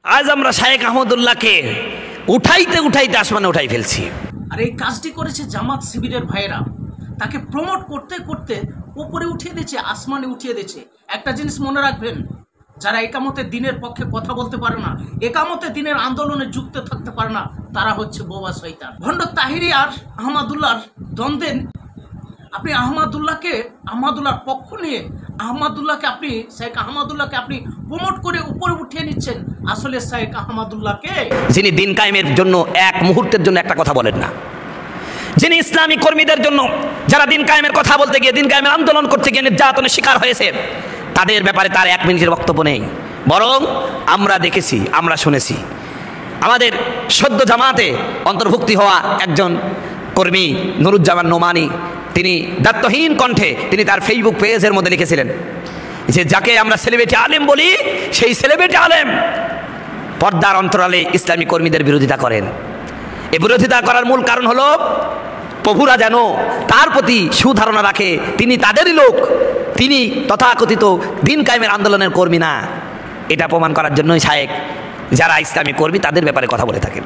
আজ আমরা শায়েখ আহমদুল্লাহকে উঠাইতে উঠাইতে আসমানে উঠাই ফেলছি। আর এই কাজটি করেছে জামাত শিবিরের ভাইয়েরা। তাকে প্রমোট করতে করতে উপরে উঠিয়ে দিচ্ছে, আসমানে উঠিয়ে দিচ্ছে। একটা জিনিস মনে রাখবেন, যারা একামতের দিনের পক্ষে কথা বলতে পারে না, একামতের দিনের আন্দোলনে যুক্ত থাকতে পারে না, তারা হচ্ছে বোবা শয়তান। ভণ্ড তাহিরি আর আহমদুল্লাহর দ্বন্দ্বে আপনি আহমদুল্লাহর পক্ষ নিয়ে শেখ আহমদুল্লাহকে আপনি প্রমোট করে উপরে উঠিয়ে নিচ্ছেন। আসলে শেখ আহমদুল্লাহকে, যিনি দিন কায়েমের জন্য এক মুহূর্তের জন্য একটা কথা বলেন না, যিনি ইসলামী কর্মীদের জন্য, যারা দিন কায়েমের কথা বলতে গিয়ে, দিন কায়েমের আন্দোলন করতে গিয়ে নির্যাতনের শিকার হয়েছে, তাদের ব্যাপারে তার এক মিনিটের বক্তব্য নেই। বরং আমরা দেখেছি, আমরা শুনেছি, আমাদের সদ্য জামাতে অন্তর্ভুক্তি হওয়া একজন কর্মী নুরুজ্জামান নোমানী, তিনি দায়িত্বহীন কণ্ঠে তিনি তার ফেসবুক পেজের মধ্যে লিখেছিলেন যে যাকে আমরা সেলিব্রিটি আলেম বলি, সেই সেলিব্রিটি আলেম পর্দার অন্তরালে ইসলামী কর্মীদের বিরোধিতা করেন। এই বিরোধিতা করার মূল কারণ হলো প্রভুরা যেন তার প্রতি সুধারণা রাখে, তিনি তাদেরই লোক, তিনি তথাকথিত দিন কায়েমের আন্দোলনের কর্মী না। এটা প্রমাণ করার জন্যই শায়েখ যারা ইসলামী কর্মী তাদের ব্যাপারে কথা বলে থাকেন।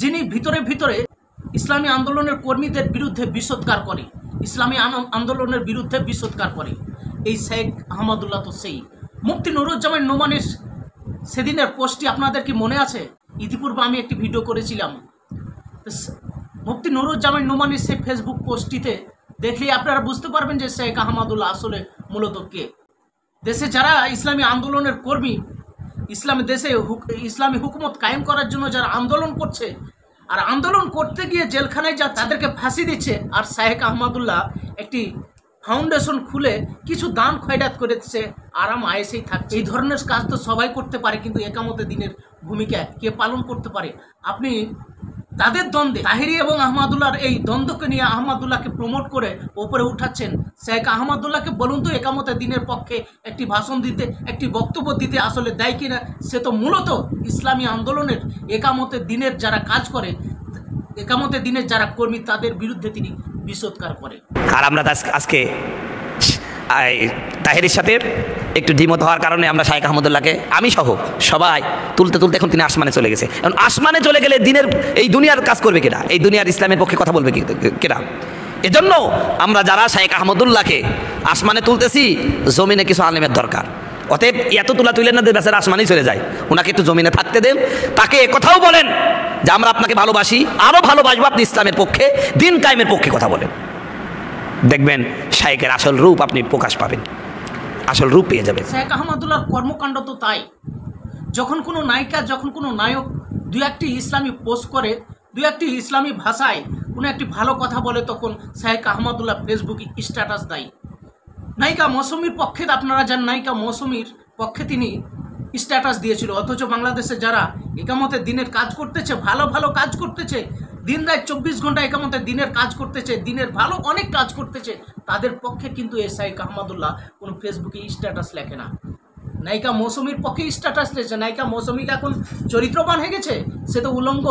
যিনি ভিতরে ভিতরে ইসলামী আন্দোলনের কর্মীদের বিরুদ্ধে বিষোৎকার করে, ইসলামী আন্দোলনের বিরুদ্ধে বিষোৎকার করে, এই শেখ আহমদুল্লাহ তো সেই। মুফতি নুরুজ্জামান নোমানীর সেদিনের পোস্টটি আপনাদের কি মনে আছে? ইতিপূর্বে আমি একটি ভিডিও করেছিলাম। মুফতি নুরুজ্জামান নোমানীর সেই ফেসবুক পোস্টটিতে দেখলে আপনারা বুঝতে পারবেন যে শেখ আহমদুল্লাহ আসলে মূলত কে। দেশে যারা ইসলামী আন্দোলনের কর্মী, দেশে ইসলামী হুকুমত কায়েম করার জন্য যারা আন্দোলন করছে, আর আন্দোলন করতে গিয়ে জেলখানায় যা তাদেরকে ফাঁসি দিচ্ছে, আর শেখ আহমদুল্লাহ একটি ফাউন্ডেশন খুলে কিছু দান খয়রাত করেছে, আরাম আয়েসেই থাকছে। এই ধরনের কাজ তো সবাই করতে পারে, কিন্তু একামতের দিনের ভূমিকা কে পালন করতে পারে? আপনি তাদের দ্বন্দ্বে, তাহিরি এবং আহমদুল্লাহর এই দ্বন্দ্বকে নিয়ে আহমদুল্লাহকে প্রমোট করে ওপরে উঠাচ্ছেন। শেখ আহমদুল্লাহকে বলুন তো একামতের দিনের পক্ষে একটি ভাষণ দিতে, একটি বক্তব্য দিতে আসলে দেয় কিনা? সে তো মূলত ইসলামী আন্দোলনের একামতের দিনের যারা কাজ করে, একামতের দিনের যারা কর্মী, তাদের বিরুদ্ধে তিনি বিষোৎকার করে। আর আমরা আজকে তাহেরির সাথে একটু দ্বিমত হওয়ার কারণে আমরা শায়েখ আহমদুল্লাহকে, আমি সহ সবাই তুলতে তুলতে এখন তিনি আসমানে চলে গেছে। এখন আসমানে চলে গেলে দিনের এই দুনিয়ার কাজ করবে কেনা? এই দুনিয়ার ইসলামের পক্ষে কথা বলবে কেনা? এজন্য আমরা যারা শায়েখ আহমদুল্লাহকে আসমানে তুলতেছি, জমিনে কিছু আলেমের দরকার। অতএব এত তুলে না বেচারা আসমানেই চলে যায়, ওনাকে একটু জমিনে থাকতে দেন। তাকে কথাও বলেন যে আমরা আপনাকে ভালোবাসি, আরও ভালোবাসবো, আপনি ইসলামের পক্ষে, দিন কায়েমের পক্ষে কথা বলেন। দেখবেন শায়েখের আসল রূপ আপনি প্রকাশ পাবেন, আসল রূপ পেয়ে যাবেন। শেখ আহমদুল্লাহর কর্মকাণ্ড তো তাই। যখন কোনো নায়িকা, যখন কোনো নায়ক দু একটি ইসলামী পোস্ট করে, দু একটি ইসলামী ভাষায় কোনো একটি ভালো কথা বলে, তখন শেখ আহমদুল্লাহ ফেসবুকে স্ট্যাটাস দেয়। নায়িকা মৌসুমীর পক্ষে, আপনারা যান, নায়িকা মৌসুমীর পক্ষে তিনি স্ট্যাটাস দিয়েছিল। অথচ বাংলাদেশে যারা একামতের দিনের কাজ করতেছে, ভালো ভালো কাজ করতেছে, দিন রাত 24 ঘন্টা একামতের দিনের কাজ করতেছে, দিনের ভালো অনেক কাজ করতেছে, তাদের পক্ষে কিন্তু এই শেখ আহমদুল্লাহ কোনো ফেসবুকে স্ট্যাটাস লেখে না। নায়িকা মৌসুমীর পক্ষে স্ট্যাটাস লেখেছে। নায়িকা মৌসুমীকে এখন চরিত্রবান হয়ে গেছে, সে তো উলঙ্গ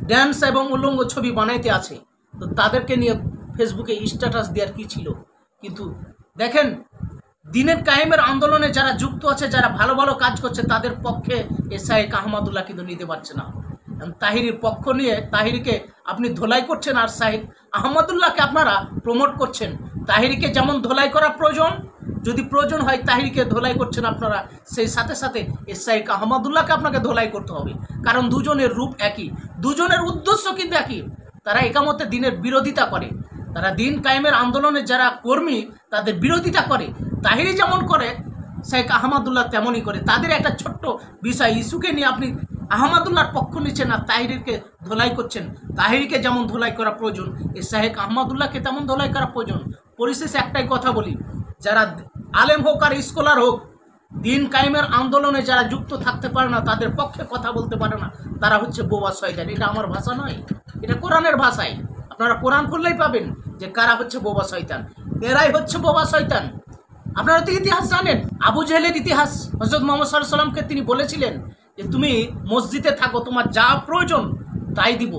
ড্যান্স এবং উলঙ্গ ছবি বানাইতে আছে, তো তাদেরকে নিয়ে ফেসবুকে স্ট্যাটাস দেওয়ার কী ছিল? কিন্তু দেখেন, দিনের কায়েমের আন্দোলনে যারা যুক্ত আছে, যারা ভালো ভালো কাজ করছে, তাদের পক্ষে এ শেখ আহমদুল্লাহ কিন্তু নিতে পারছে না। তাহিরির পক্ষ নিয়ে তাহিরিকে আপনি ধোলাই করছেন, আর শেখ আহমদুল্লাহকে আপনারা প্রমোট করছেন। তাহিরিকে যেমন ধোলাই করা প্রয়োজন, যদি প্রয়োজন হয় তাহিরিকে ধোলাই করছেন আপনারা, সেই সাথে সাথে এ শেখ আহমদুল্লাহকে আপনাকে ধোলাই করতে হবে। কারণ দুজনের রূপ একই, দুজনের উদ্দেশ্য কিন্তু একই। তারা একামতের দিনের বিরোধিতা করে, তারা দিন কায়েমের আন্দোলনের যারা কর্মী তাদের বিরোধিতা করে। তাহিরি যেমন করে, শেখ আহমদুল্লাহ তেমনই করে। তাদের একটা ছোট্ট বিষয় ইস্যুকে নিয়ে আপনি আহমদুল্লাহর পক্ষ নিচ্ছেন আর তাহিরিকে ধোলাই করছেন। তাহিরিকে যেমন ধোলাই করা প্রয়োজন, এই শেখ আহমদুল্লাহকে তেমন ধোলাই করা প্রয়োজন। পরিশেষে একটাই কথা বলি, যারা আলেম হোক আর স্কলার হোক, দিন কায়েমের আন্দোলনে যারা যুক্ত থাকতে পারে না, তাদের পক্ষে কথা বলতে পারে না, তারা হচ্ছে বোবা শয়তান। এটা আমার ভাষা নয়, এটা কোরআনের ভাষায়। আপনারা কোরআন খুললেই পাবেন যে কারা হচ্ছে বোবা শয়তান। এরাই হচ্ছে বোবা শয়তান। আপনারা তো ইতিহাস জানেন, আবু জেহেলের ইতিহাস। হযরত মুহাম্মদ সাল্লাল্লাহু আলাইহি ওয়াসাল্লামকে তিনি বলেছিলেন যে তুমি মসজিদে থাকো, তোমার যা প্রয়োজন তাই দিব,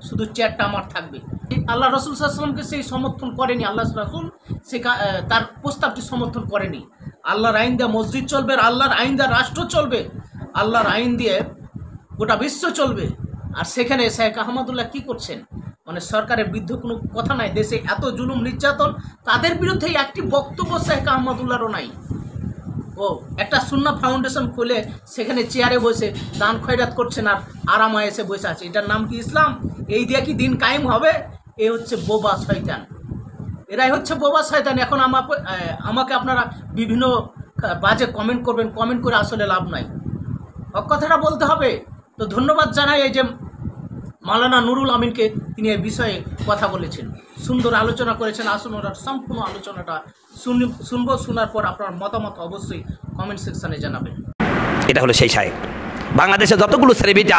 শুধু চেয়ারটা আমার থাকবে। আল্লাহ রাসূল সাল্লাল্লাহু আলাইহি ওয়াসাল্লামকে সেই সমর্থন করেনি, আল্লাহ রাসূল তার প্রস্তাবটি সমর্থন করেনি। আল্লাহর আইন দিয়ে মসজিদ চলবে, আল্লাহর আইন দিয়ে রাষ্ট্র চলবে, আল্লাহর আইন দিয়ে গোটা বিশ্ব চলবে। আর সেখানে শেখ আহমদুল্লাহ কি করছেন? মানে সরকারের বিরুদ্ধে কোনো কথা নাই, দেশে এত জুলুম নির্যাতন, তাদের বিরুদ্ধে একটি বক্তব্য শেখ আহমদুল্লাহরও নাই। ও একটা সুন্নাহ ফাউন্ডেশন খুলে সেখানে চেয়ারে বসে দান খয়রাত করছেন আর আরামে এসে বসে আছে। এটার নাম কি ইসলাম? এই দিয়ে কি দিন কায়েম হবে? এ হচ্ছে বোবা শয়তান, এরাই হচ্ছে বোবা শয়তান। এখন আমাকে আপনারা বিভিন্ন বাজে কমেন্ট করবেন, কমেন্ট করে আসলে লাভ নাই, কথাটা বলতে হবে। তো ধন্যবাদ জানাই এই যে মাওলানা নুরুল আমিনকে, তিনি এই বিষয়ে কথা বলেছেন, সুন্দর আলোচনা করেছেন। আসুন ওনার সম্পূর্ণ আলোচনাটা শুনবো। শোনার পর আপনার মতামত অবশ্যই কমেন্ট সেকশানে জানাবেন। এটা হলো সেই শায়েক। বাংলাদেশে যতগুলো সেলিব্রিটি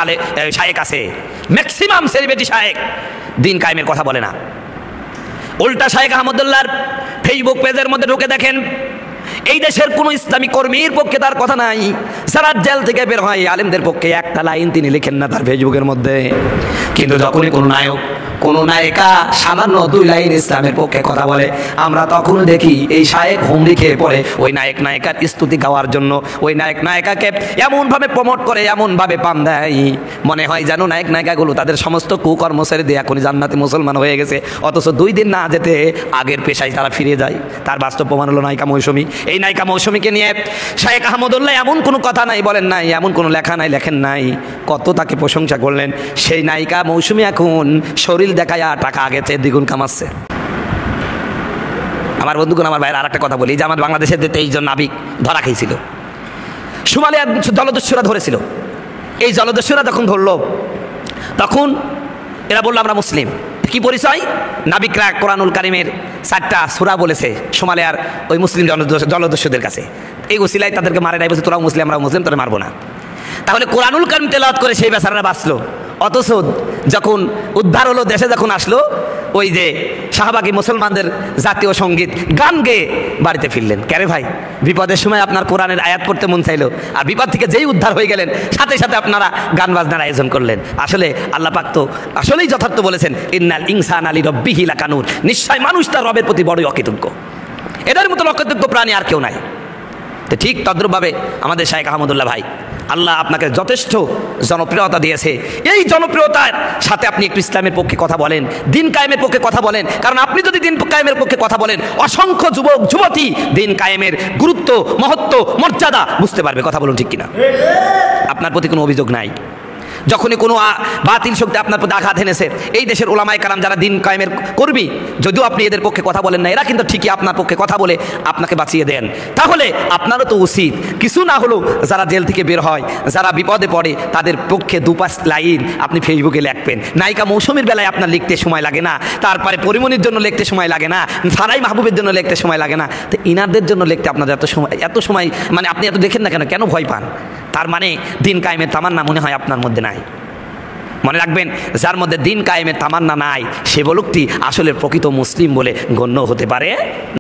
শায়েক আছে, ম্যাক্সিমাম সেলিব্রিটি শায়েক দিন কায়েমের কথা বলে না। উল্টা শায়েক আহমদুল্লাহর ফেসবুক পেজের মধ্যে ঢুকে দেখেন, এই দেশের কোনো ইসলামী কর্মীর পক্ষে তার কথা নাই। সারা জেল থেকে বের হয় আলেমদের পক্ষে একটা লাইন তিনি লিখেন না তার ফেসবুকের মধ্যে। কিন্তু যখনই কোনো নায়ক, কোনো নায়িকা সামান্য 2 লাইন ইসলামের পক্ষে কথা বলে, আমরা তখন দেখি এই শায়েক হুমড়ি খেয়ে পড়ে ওই নায়ক নায়িকার স্তুতি গাওয়ার জন্য। ওই নায়ক নায়িকাকে এমনভাবে প্রমোট করে, এমনভাবে পাম দেয়, মনে হয় যেন নায়ক নায়িকাগুলো তাদের সমস্ত কুকর্ম ছেড়ে দিয়ে এখনই জান্নাতি মুসলমান হয়ে গেছে। অথচ 2 দিন না যেতে আগের পেশায় তারা ফিরে যায়। তার বাস্তব প্রমাণ হলো নায়িকা মৌসুমী। এই নায়িকা মৌসুমীকে নিয়ে শায়েক আহমদুল্লাহ এমন কোনো কথা নাই, বলেন নাই, এমন কোনো লেখা নাই, লেখেন নাই, কত তাকে প্রশংসা করলেন। সেই নায়িকা মৌসুমী এখন শরীর দেখায়া টাকা আগেছে দ্বিগুণ কামাচ্ছে। আমার বন্ধুগণ, আমার ভাইয়ের আর একটা কথা বলি, যে আমার বাংলাদেশের 23 জন নাবিক ধরা খেয়েছিল, সোমালিয়ার জলদস্যুরা ধরেছিল। এই জলদস্যুরা যখন ধরলো তখন এরা বললো আমরা মুসলিম। কি পরিচয়? নাবিকরা কোরআনুল কারিমের 4টা সূরা বলেছে সোমালিয়ার ওই মুসলিম জলদস্যুদের কাছে। এই ওসিলায় তাদেরকে মারে নাই, বলছে তোরাও মুসলিম আমরাও মুসলিম, তোরা মারবো না। তাহলে কোরআনুল কারিম তেলাওয়াত করে সেই বেচারারা বাঁচলো। অথচ যখন উদ্ধার হলো, দেশে যখন আসলো, ওই যে শাহবাগী মুসলমানদের জাতীয় সঙ্গীত গান গেয়ে বাড়িতে ফিরলেন। কেরে ভাই, বিপদের সময় আপনার কোরআনের আয়াত পড়তে মন চাইলো, আর বিপদ থেকে যেই উদ্ধার হয়ে গেলেন সাথে সাথে আপনারা গান বাজনার আয়োজন করলেন। আসলে আল্লাহ পাক তো আসলেই যথার্থ বলেছেন, ইন্নাল ইনসানা লিরাব্বিহি লাকানুর, নিশ্চয় মানুষ তার রবের প্রতি বড়ই অকৃতজ্ঞ। এদের মতো অকৃতজ্ঞ প্রাণী আর কেউ নাই। তো ঠিক তদ্রূপভাবে আমাদের শায়েখ আহমদুল্লাহ ভাই, আল্লাহ আপনাকে যথেষ্ট জনপ্রিয়তা দিয়েছে। এই জনপ্রিয়তার সাথে আপনি একটু ইসলামের পক্ষে কথা বলেন, দিন কায়েমের পক্ষে কথা বলেন। কারণ আপনি যদি দিন কায়েমের পক্ষে কথা বলেন, অসংখ্য যুবক যুবতী দিন কায়েমের গুরুত্ব, মহত্ব, মর্যাদা বুঝতে পারবে। কথা বলুন ঠিক কিনা? আপনার প্রতি কোনো অভিযোগ নাই। যখনই কোনো বাতিল শক্তি আপনার প্রতি আঘাত এনেছে, এই দেশের ওলামায়ে কারাম যারা দিন কায়েমের কর্মী, যদিও আপনি এদের পক্ষে কথা বলেন না, এরা কিন্তু ঠিকই আপনার পক্ষে কথা বলে আপনাকে বাঁচিয়ে দেন। তাহলে আপনারও তো উচিত কিছু না হলেও যারা জেল থেকে বের হয়, যারা বিপদে পড়ে, তাদের পক্ষে 2-5 লাইন আপনি ফেসবুকে লিখবেন। নায়িকা মৌসুমীর বেলায় আপনার লিখতে সময় লাগে না, তারপরে পরিমণির জন্য লিখতে সময় লাগে না, সারাই মাহবুবের জন্য লিখতে সময় লাগে না, তো ইনারদের জন্য লিখতে আপনার এত সময় মানে আপনি এত দেখেন না কেন? কেন ভয় পান? তার মানে দিন কায়েমের তামান্না মনে হয় আপনার মধ্যে নাই। মনে রাখবেন, যার মধ্যে দিন কায়েমের তামান্না নাই, সে লোকটি আসলে প্রকৃত মুসলিম বলে গণ্য হতে পারে।